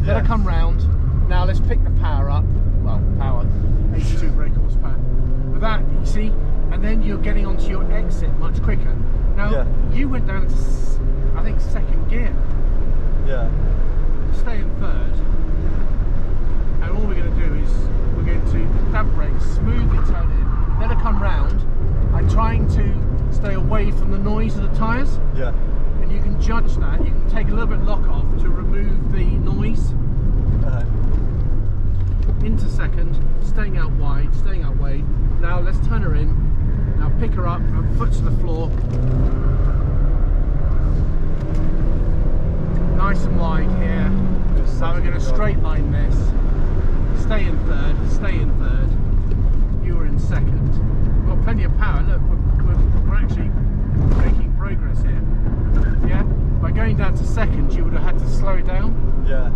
Let her come round. Now let's pick the power up. Well, power, 82 brake horsepower. With that, you see, and then you're getting onto your exit much quicker. Now, you went down to, I think, second gear. Yeah. Stay in third. And all we're going to do is, we're going to damp brake, smoothly turn in, let her come round. I'm trying to stay away from the noise of the tyres. Yeah. And you can judge that. You can take a little bit lock off to remove the noise. Into second, staying out wide, staying out wide. Now let's turn her in. Now pick her up, foot to the floor. Nice and wide here. Now we're going to straight line this. Stay in third, stay in third. You were in second. We've got plenty of power. Look, we're actually making progress here. Yeah? By going down to second, you would have had to slow down. Yeah.